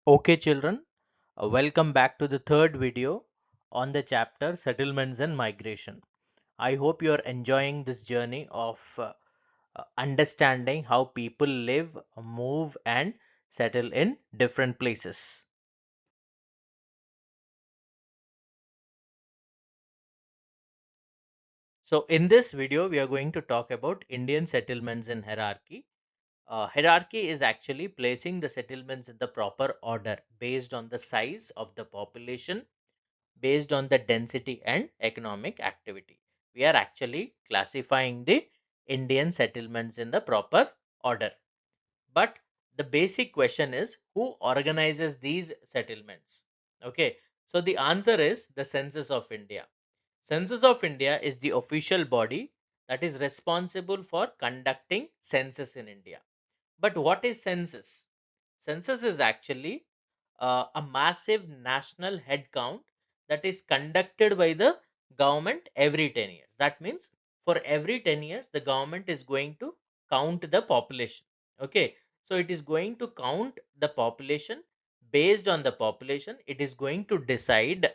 Okay, children, welcome back to the third video on the chapter Settlements and Migration. I hope you are enjoying this journey of understanding how people live, move, and settle in different places. So, in this video, we are going to talk about Indian settlements in hierarchy. Hierarchy is actually placing the settlements in the proper order based on the size of the population based on the density and economic activity. We are actually classifying the Indian settlements in the proper order. But the basic question is who organizes these settlements? Okay, so the answer is the Census of India. Census of India is the official body that is responsible for conducting census in India. But what is census? Census is actually a massive national head count that is conducted by the government every 10 years. That means for every 10 years, the government is going to count the population. Okay, so it is going to count the population. Based on the population, it is going to decide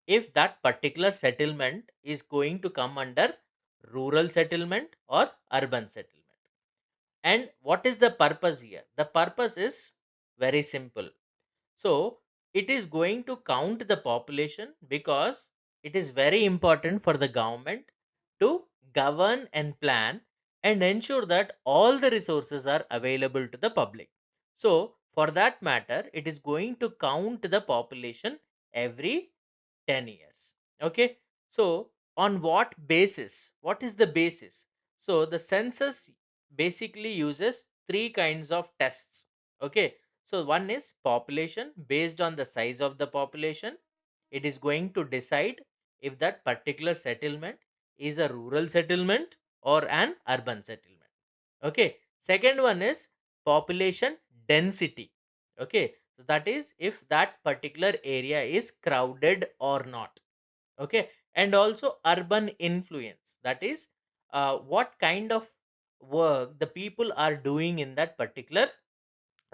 if that particular settlement is going to come under rural settlement or urban settlement. And what is the purpose here? The purpose is very simple. So it is going to count the population because it is very important for the government to govern and plan and ensure that all the resources are available to the public. So for that matter, it is going to count the population every 10 years. Okay. So on what basis? What is the basis? So the census basically uses three kinds of tests. Okay. So one is population. Based on the size of the population, it is going to decide if that particular settlement is a rural settlement or an urban settlement. Okay. Second one is population density. Okay. So that is if that particular area is crowded or not. Okay. And also urban influence. That is what kind of work the people are doing in that particular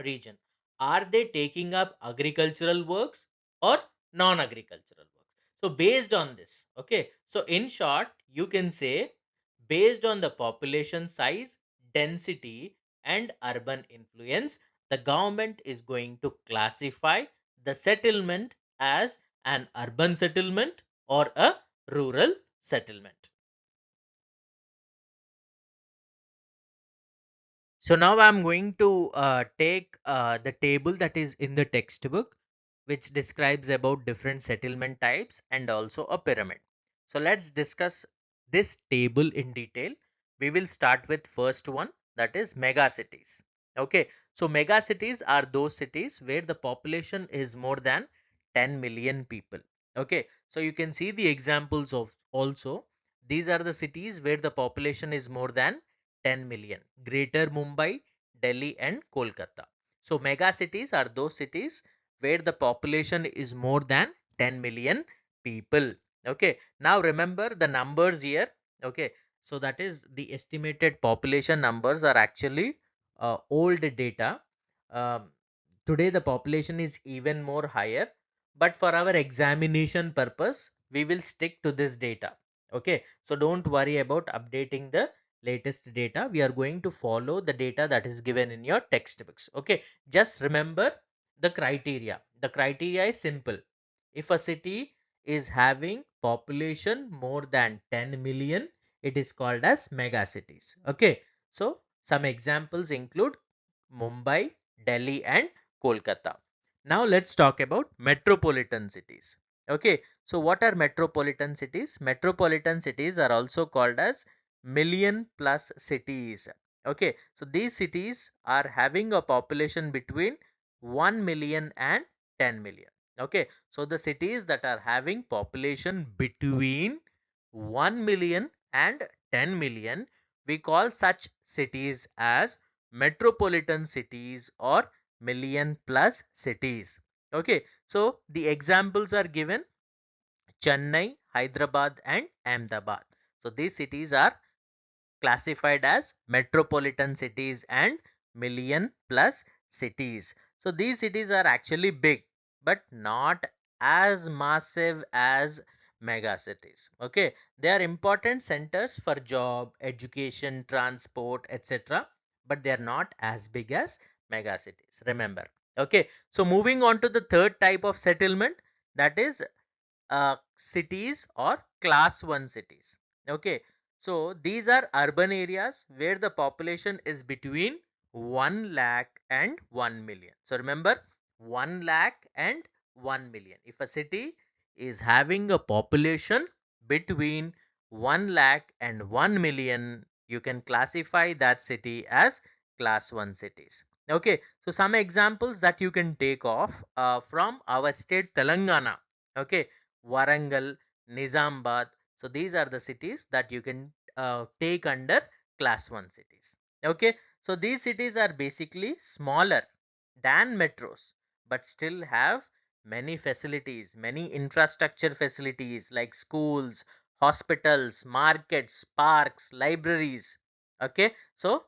region. Are they taking up agricultural works or non-agricultural works? So based on this, okay, so in short, you can say based on the population size, density, and urban influence, the government is going to classify the settlement as an urban settlement or a rural settlement. So now I'm going to take the table that is in the textbook, which describes about different settlement types and also a pyramid. So let's discuss this table in detail. We will start with first one, that is mega cities. Okay, so mega cities are those cities where the population is more than 10 million people. Okay, so you can see the examples of also these are the cities where the population is more than 10 million: Greater Mumbai, Delhi, and Kolkata. So mega cities are those cities where the population is more than 10 million people. Okay, now remember the numbers here. Okay, so that is the estimated population numbers are actually old data. um, Today the population is even more higher, but for our examination purpose we will stick to this data. Okay, so don't worry about updating the latest data. We are going to follow the data that is given in your textbooks. Okay, just remember the criteria. The criteria is simple. If a city is having population more than 10 million, it is called as mega cities. Okay, so some examples include Mumbai, Delhi, and Kolkata. Now let's talk about metropolitan cities. Okay, so what are metropolitan cities? Metropolitan cities are also called as million plus cities. Okay, so these cities are having a population between 1 million and 10 million. Okay, so the cities that are having population between 1 million and 10 million, we call such cities as metropolitan cities or million plus cities. Okay, so the examples are given: Chennai, Hyderabad, and Ahmedabad. So these cities are classified as metropolitan cities and million plus cities. So these cities are actually big, but not as massive as mega cities. Okay, they are important centers for job, education, transport, etc., but they are not as big as mega cities, remember. Okay, so moving on to the third type of settlement, that is cities or class 1 cities. Okay, so these are urban areas where the population is between 1 lakh and 1 million. So remember, 1 lakh and 1 million. If a city is having a population between 1 lakh and 1 million, you can classify that city as class 1 cities. Okay, so some examples that you can take off from our state Telangana. Okay, Warangal, Nizamabad. So these are the cities that you can take under class 1 cities. Okay, so these cities are basically smaller than metros, but still have many facilities, many infrastructure facilities like schools, hospitals, markets, parks, libraries. Okay, so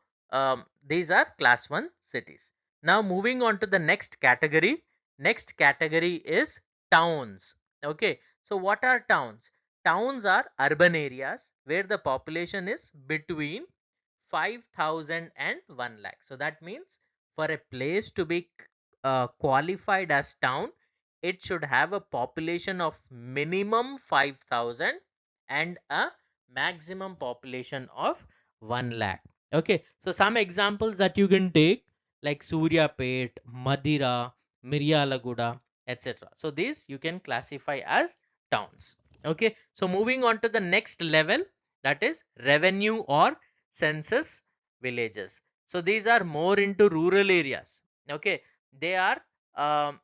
these are class 1 cities. Now moving on to the next category. Next category is towns. Okay, so what are towns? Towns are urban areas where the population is between 5,000 and 1 lakh. So that means for a place to be qualified as town, it should have a population of minimum 5,000 and a maximum population of 1 lakh. Okay, so some examples that you can take like Suryapet, Madira, Miryalaguda, etc. So these you can classify as towns. Okay, so moving on to the next level, that is revenue or census villages. So these are more into rural areas. Okay, they are um,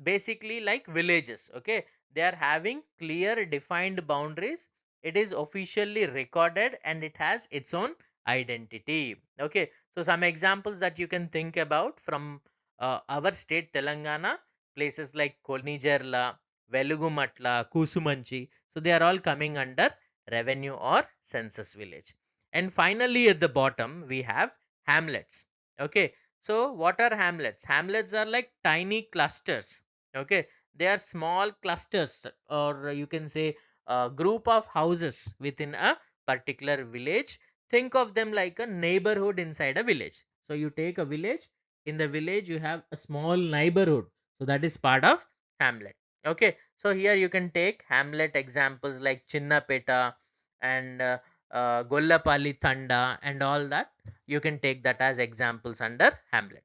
basically like villages. Okay, they are having clear defined boundaries. It is officially recorded and it has its own identity. Okay, so some examples that you can think about from our state Telangana, places like Konijerla, Velugumatla, Kusumanchi, so they are all coming under revenue or census village. And finally at the bottom we have hamlets. Okay, so what are hamlets? Hamlets are like tiny clusters. Okay, they are small clusters, or you can say a group of houses within a particular village. Think of them like a neighborhood inside a village. So you take a village, in the village you have a small neighborhood, so that is part of hamlet. Okay, so here you can take hamlet examples like Chinnapeta and Gollapalli Thanda and all that. You can take that as examples under hamlet.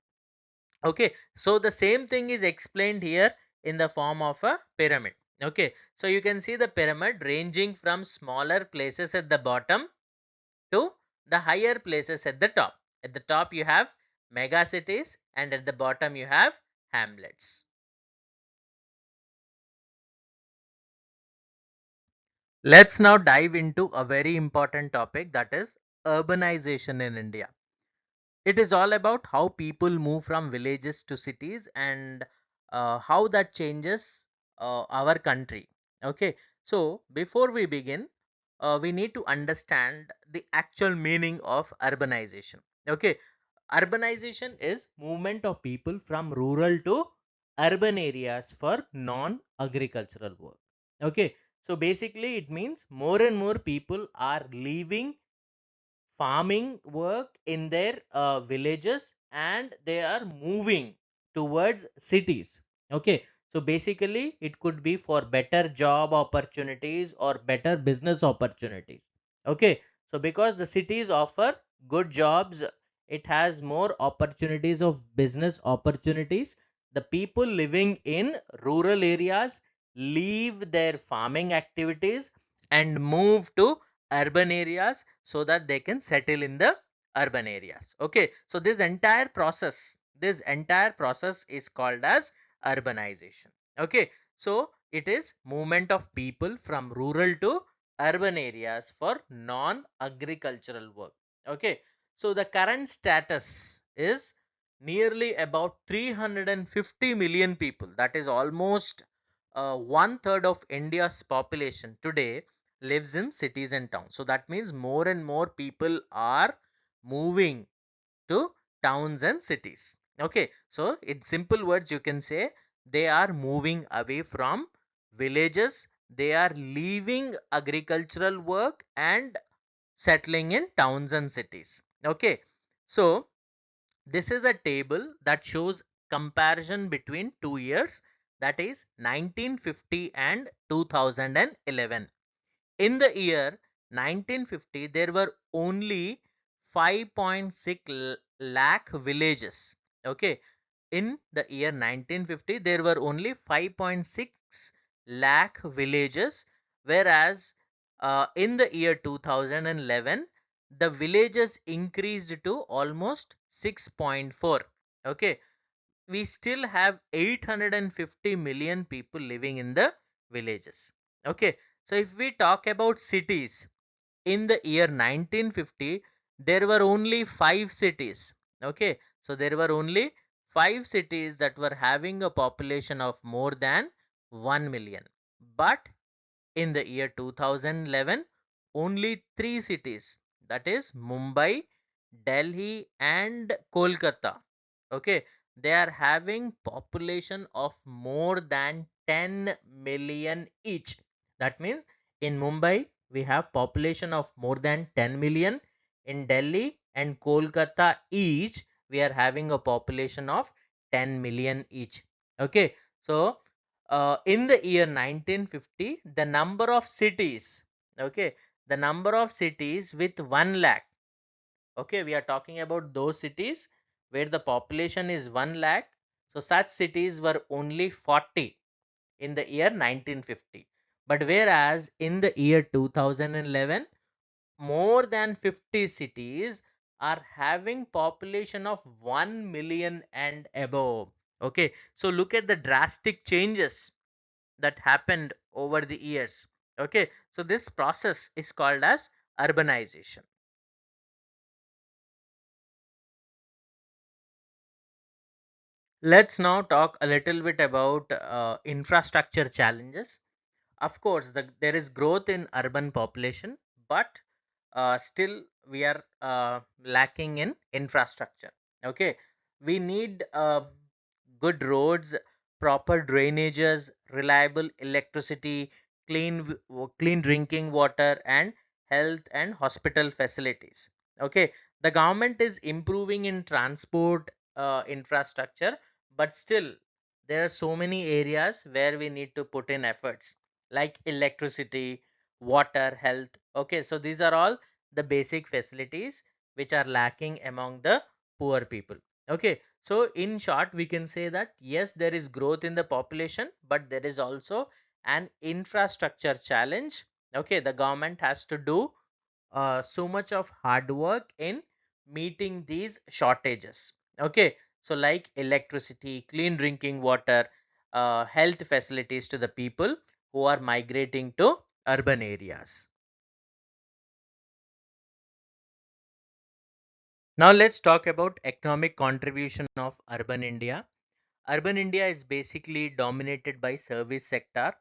Okay, so the same thing is explained here in the form of a pyramid. Okay, so you can see the pyramid ranging from smaller places at the bottom to the higher places at the top. At the top you have mega cities and at the bottom you have hamlets. Let's now dive into a very important topic, that is urbanization in India. It is all about how people move from villages to cities and how that changes our country. Okay, so before we begin, we need to understand the actual meaning of urbanization. Okay, urbanization is movement of people from rural to urban areas for non agricultural work. Okay, so basically it means more and more people are leaving farming work in their villages and they are moving towards cities. Okay, so basically it could be for better job opportunities or better business opportunities. Okay, so because the cities offer good jobs, it has more opportunities of business opportunities. The people living in rural areas leave their farming activities and move to urban areas so that they can settle in the urban areas. Okay, so this entire process is called as urbanization. Okay, so it is movement of people from rural to urban areas for non agricultural work. Okay, so the current status is nearly about 350 million people, that is almost one third of India's population today lives in cities and towns. So that means more and more people are moving to towns and cities. Okay, so in simple words, you can say they are moving away from villages, they are leaving agricultural work and settling in towns and cities. Okay, so this is a table that shows comparison between 2 years, that is 1950 and 2011. In the year 1950, there were only 5.6 lakh villages. Okay, in the year 1950, there were only 5.6 lakh villages, whereas in the year 2011, the villages increased to almost 6.4. Okay, we still have 850 million people living in the villages. Okay, so if we talk about cities, in the year 1950, there were only 5 cities. Okay, so there were only 5 cities that were having a population of more than 1 million. But in the year 2011, only 3 cities, that is Mumbai, Delhi and Kolkata. Okay, they are having population of more than 10 million each. That means in Mumbai we have population of more than 10 million. In Delhi and Kolkata each we are having a population of 10 million each. Okay, so in the year 1950, the number of cities, okay, the number of cities with 1 lakh, okay, we are talking about those cities where the population is 1 lakh. So such cities were only 40 in the year 1950. But whereas in the year 2011, more than 50 cities are having population of 1 million and above. Okay, so look at the drastic changes that happened over the years. Okay, so this process is called as urbanization. Let's now talk a little bit about infrastructure challenges. Of course, there is growth in urban population, but still we are lacking in infrastructure. Okay, we need good roads, proper drainages, reliable electricity, clean drinking water, and health and hospital facilities. Okay, the government is improving in transport infrastructure, but still there are so many areas where we need to put in efforts, like electricity, water, health. Okay, so these are all the basic facilities which are lacking among the poor people. Okay, so in short, we can say that yes, there is growth in the population, but there is also an infrastructure challenge. Okay, the government has to do so much of hard work in meeting these shortages. Okay, so like electricity, clean drinking water, health facilities to the people who are migrating to urban areas. Now let's talk about economic contribution of urban India. Urban India is basically dominated by service sector.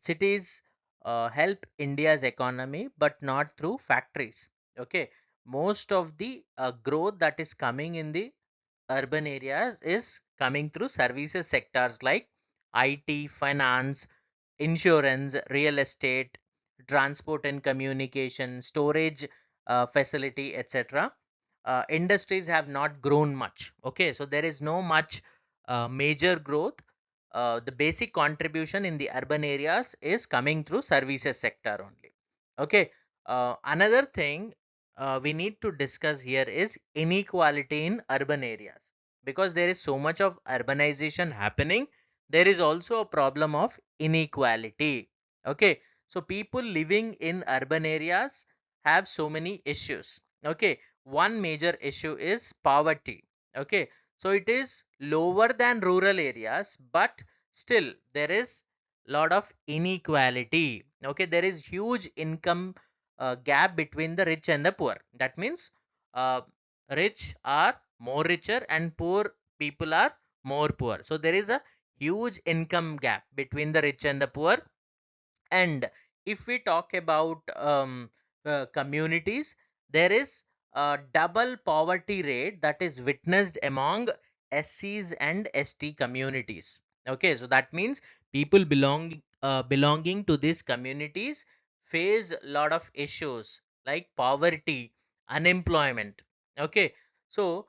Cities help India's economy, but not through factories. Okay, most of the growth that is coming in the urban areas is coming through services sectors like IT, finance, insurance, real estate, transport and communication, storage facility, etc. Industries have not grown much. Okay, so there is no much major growth. The basic contribution in the urban areas is coming through services sector only. Okay, another thing we need to discuss here is inequality in urban areas. Because there is so much of urbanization happening, there is also a problem of inequality. Okay, so people living in urban areas have so many issues. Okay, one major issue is poverty. Okay, so it is lower than rural areas, but still there is lot of inequality. Okay, there is huge income gap between the rich and the poor. That means uh, rich are more richer and poor people are more poor. So there is a huge income gap between the rich and the poor. And if we talk about communities, there is a double poverty rate that is witnessed among SCs and ST communities. Okay, so that means people belonging to these communities face a lot of issues like poverty, unemployment. Okay, so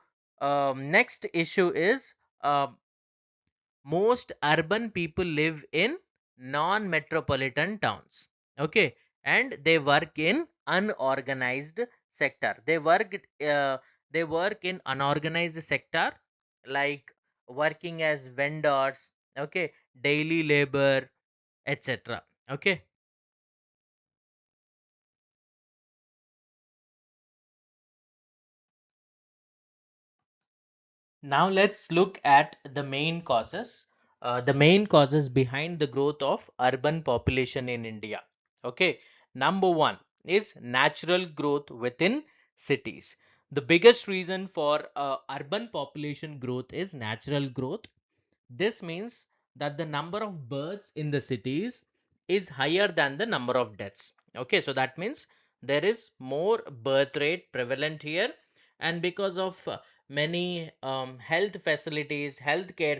next issue is most urban people live in non-metropolitan towns. Okay, and they work in unorganized sector. They work in unorganized sector, like working as vendors, okay, daily labor, etc. Okay. Now let's look at the main causes behind the growth of urban population in India. Okay, number one is natural growth within cities. The biggest reason for urban population growth is natural growth. This means that the number of births in the cities is higher than the number of deaths. Okay, so that means there is more birth rate prevalent here, and because of many healthcare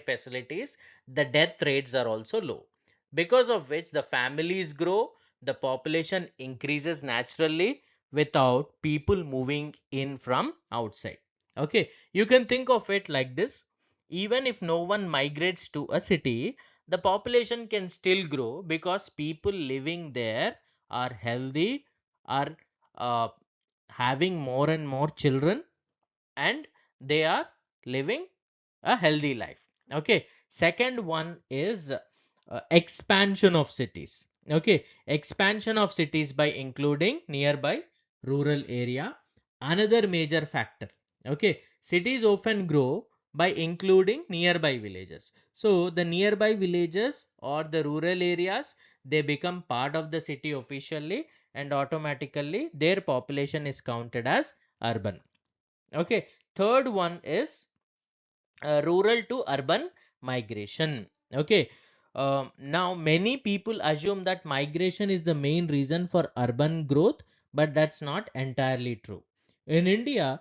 facilities, the death rates are also low. Because of which the families grow, the population increases naturally without people moving in from outside. Okay, you can think of it like this: even if no one migrates to a city, the population can still grow because people living there are healthy, are uh, having more and more children, and they are living a healthy life. Okay, second one is expansion of cities. Okay, expansion of cities by including nearby rural area, another major factor. Okay, cities often grow by including nearby villages. So the nearby villages or the rural areas, they become part of the city officially, and automatically their population is counted as urban. Okay, third one is rural to urban migration. Okay, now many people assume that migration is the main reason for urban growth, but that's not entirely true. In India,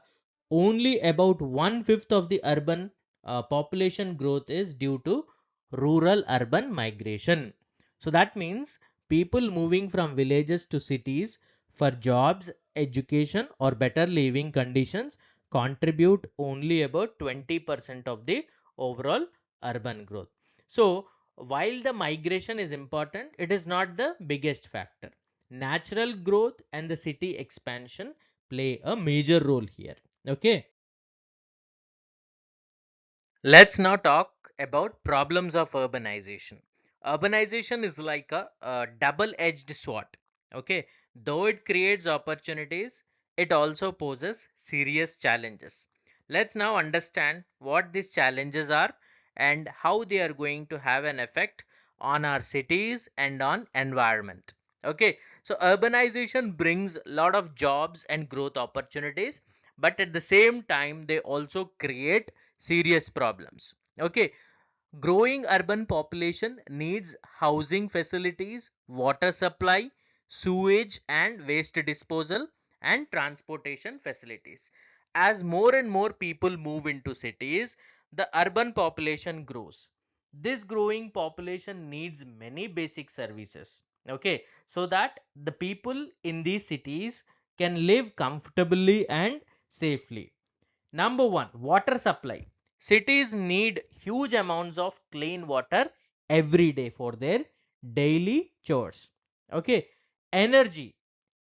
only about one fifth of the urban population growth is due to rural urban migration. So that means people moving from villages to cities for jobs, education, or better living conditions contribute only about 20% of the overall urban growth. So while the migration is important, it is not the biggest factor. Natural growth and the city expansion play a major role here. Okay. Let's now talk about problems of urbanization. Urbanization is like a double-edged sword. Okay, though it creates opportunities, it also poses serious challenges. Let's now understand what these challenges are and how they are going to have an effect on our cities and on environment. Okay, so urbanization brings a lot of jobs and growth opportunities, but at the same time, they also create serious problems. Okay, growing urban population needs housing facilities, water supply, sewage and waste disposal, and transportation facilities. As more and more people move into cities, the urban population grows. This growing population needs many basic services. Okay, so that the people in these cities can live comfortably and safely. Number one, water supply. Cities need huge amounts of clean water every day for their daily chores. Okay. Energy.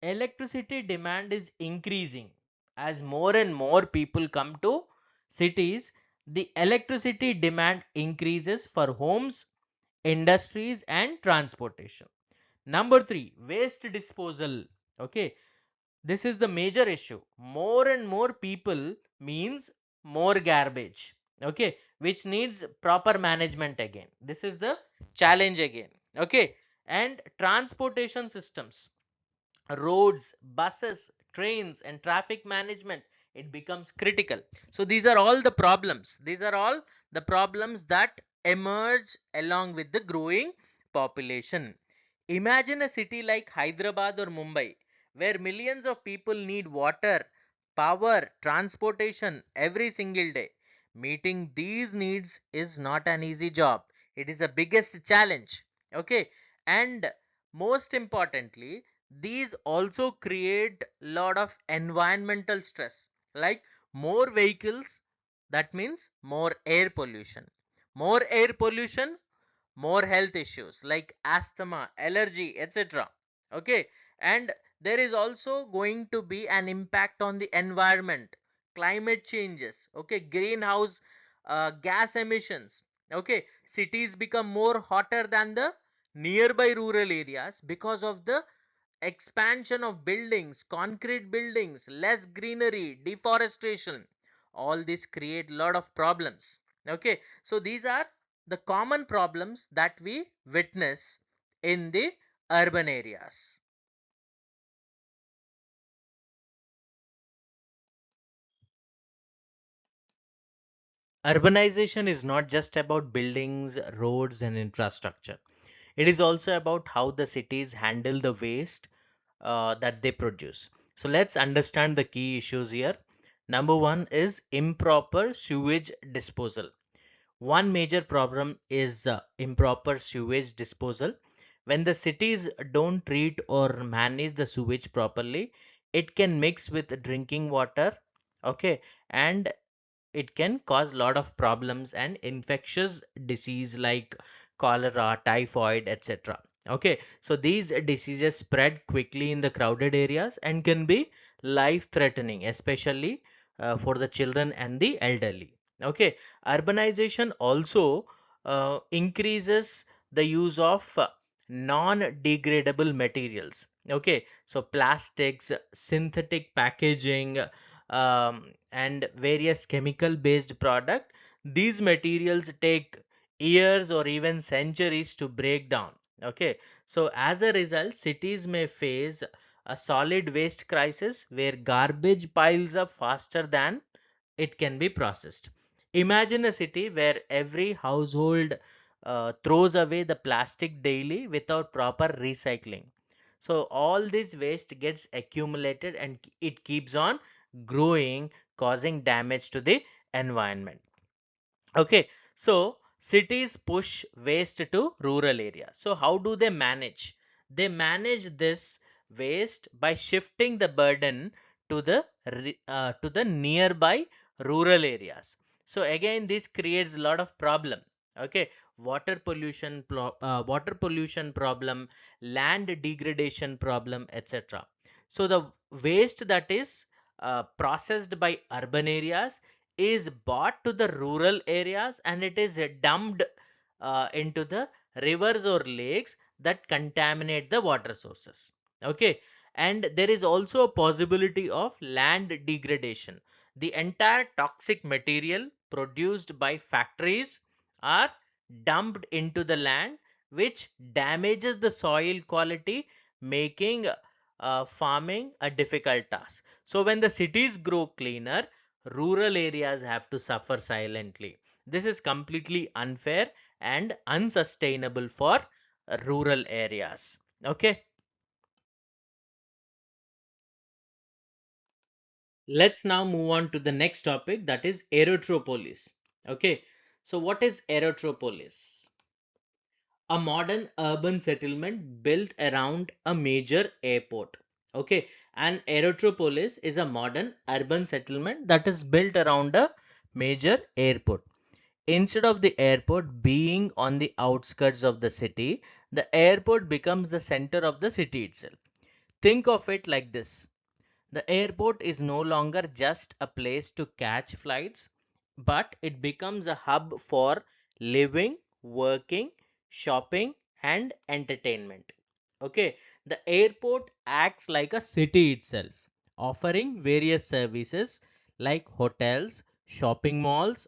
Electricity demand is increasing. As more and more people come to cities, the electricity demand increases for homes, industries, and transportation. Number three, waste disposal. Okay, this is the major issue. More and more people means more garbage. Okay, which needs proper management again. This is the challenge again. Okay, and transportation systems, roads, buses, trains, and traffic management, it becomes critical. So these are all the problems. These are all the problems that emerge along with the growing population. Imagine a city like Hyderabad or Mumbai, where millions of people need water, power, transportation every single day. Meeting these needs is not an easy job. It is the biggest challenge. Okay, and most importantly, these also create lot of environmental stress, like more vehicles, that means more air pollution. More air pollution, more health issues like asthma, allergy, etc. Okay, and there is also going to be an impact on the environment, climate changes, okay, greenhouse gas emissions. Okay, cities become more hotter than the nearby rural areas because of the expansion of buildings, concrete buildings, less greenery, deforestation. All this create lot of problems. Okay, so these are the common problems that we witness in the urban areas. Urbanization is not just about buildings, roads, and infrastructure. It is also about how the cities handle the waste that they produce. So let's understand the key issues here. Number one is improper sewage disposal. One major problem is improper sewage disposal. When the cities don't treat or manage the sewage properly, it can mix with drinking water, okay, and it can cause a lot of problems and infectious disease like cholera, typhoid, etc. Okay, so these diseases spread quickly in the crowded areas and can be life threatening, especially for the children and the elderly. Okay, urbanization also increases the use of non-degradable materials. Okay, so plastics, synthetic packaging, and various chemical based product. These materials take years or even centuries to break down. Okay, so as a result, cities may face a solid waste crisis where garbage piles up faster than it can be processed. Imagine a city where every household throws away the plastic daily without proper recycling. So all this waste gets accumulated and it keeps on growing, causing damage to the environment. Okay, so cities push waste to rural areas. So how do they manage? They manage this waste by shifting the burden to the nearby rural areas. So again, this creates a lot of problem. Okay, water pollution problem, land degradation problem, etc. So the waste that is processed by urban areas is brought to the rural areas and it is dumped into the rivers or lakes that contaminate the water sources. Okay, and there is also a possibility of land degradation. The entire toxic material produced by factories are dumped into the land, which damages the soil quality, making farming a difficult task. So when the cities grow cleaner, rural areas have to suffer silently. This is completely unfair and unsustainable for rural areas. Okay, let's now move on to the next topic, that is Aerotropolis. Okay, so what is Aerotropolis? A modern urban settlement built around a major airport. Okay, an Aerotropolis is a modern urban settlement that is built around a major airport. Instead of the airport being on the outskirts of the city, the airport becomes the center of the city itself. Think of it like this: the airport is no longer just a place to catch flights, but it becomes a hub for living, working, shopping, and entertainment. Okay, the airport acts like a city itself, offering various services like hotels, shopping malls,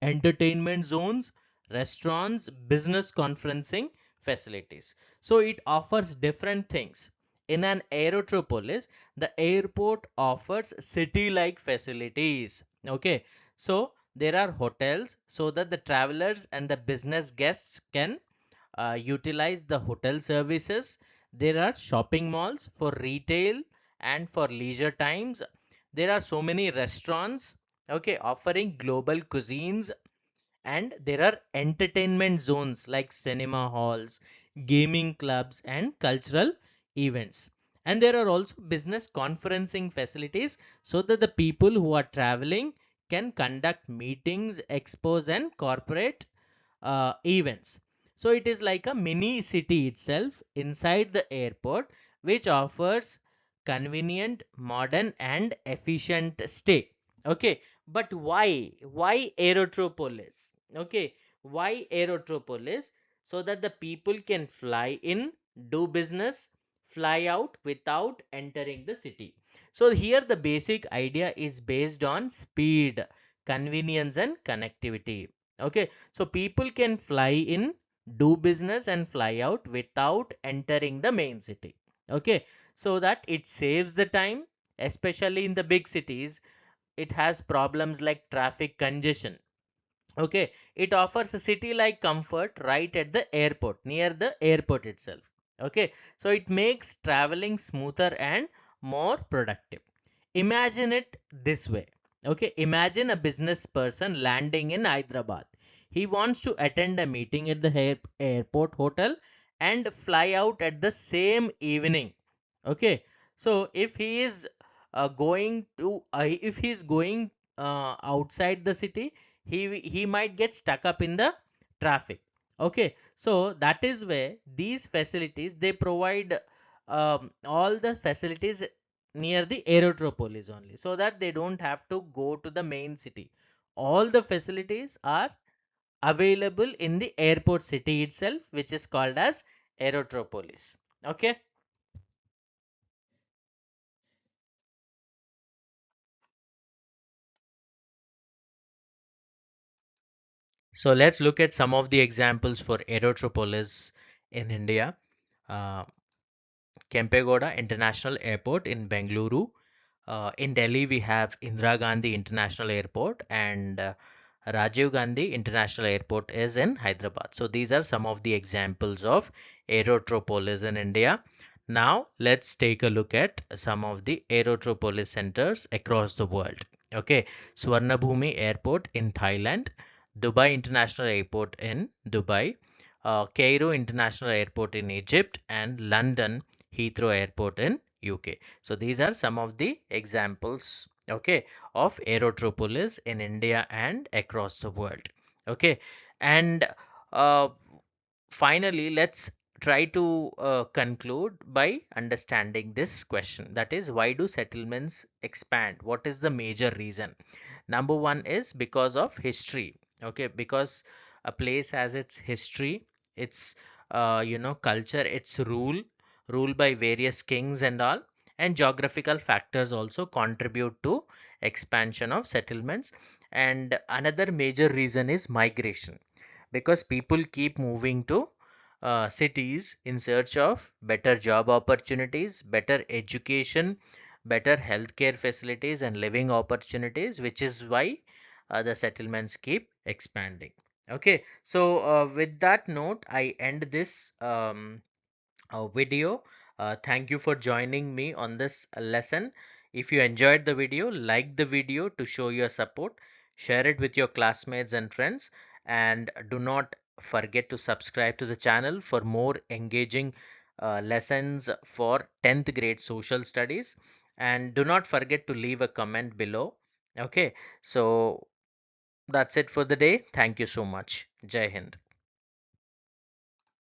entertainment zones, restaurants, business conferencing facilities. So it offers different things. In an aerotropolis, the airport offers city like facilities. Okay, so there are hotels so that the travelers and the business guests can utilize the hotel services. There are shopping malls for retail and for leisure times. There are so many restaurants okay, offering global cuisines, and there are entertainment zones like cinema halls, gaming clubs, and cultural events. And there are also business conferencing facilities so that the people who are traveling can conduct meetings, expos, and corporate events. So it is like a mini city itself inside the airport, which offers convenient, modern, and efficient stay. Okay, but why Aerotropolis? Okay, why Aerotropolis? So that the people can fly in, do business, fly out without entering the city. So here the basic idea is based on speed, convenience, and connectivity. Okay, so people can fly in, do business, and fly out without entering the main city. Okay, so that it saves the time, especially in the big cities. It has problems like traffic congestion. Okay, it offers a city like comfort right at the airport, near the airport itself. Okay, so it makes traveling smoother and more productive. Imagine it this way. Okay, imagine a business person landing in Hyderabad. He wants to attend a meeting at the airport hotel and fly out at the same evening. Okay, so if he is going outside the city, he might get stuck up in the traffic. Okay, so that is where these facilities, they provide all the facilities near the Aerotropolis only, so that they don't have to go to the main city. All the facilities are available in the airport city itself, which is called as Aerotropolis. Okay, so let's look at some of the examples for Aerotropolis in India. Uh, Kempegowda International Airport in Bengaluru. In Delhi, we have Indira Gandhi International Airport, and Rajiv Gandhi International Airport is in Hyderabad. So these are some of the examples of aerotropolis in India. Now let's take a look at some of the aerotropolis centers across the world. Okay, Swarnabhumi Airport in Thailand, Dubai International Airport in Dubai, Cairo International Airport in Egypt, and London Heathrow Airport in UK. So these are some of the examples, okay, of aerotropolis in India and across the world. Okay, and uh, finally, let's try to conclude by understanding this question. That is, why do settlements expand? What is the major reason? Number one is because of history. Okay, because a place has its history, its culture, its rule by various kings and all, and geographical factors also contribute to expansion of settlements. And another major reason is migration, because people keep moving to cities in search of better job opportunities, better education, better healthcare facilities, and living opportunities, which is why the settlements keep expanding. Okay, so with that note, I end this video. Thank you for joining me on this lesson. If you enjoyed the video, like the video to show your support, share it with your classmates and friends, and do not forget to subscribe to the channel for more engaging lessons for 10th grade social studies. And do not forget to leave a comment below. Okay, so that's it for the day. Thank you so much. Jai Hind.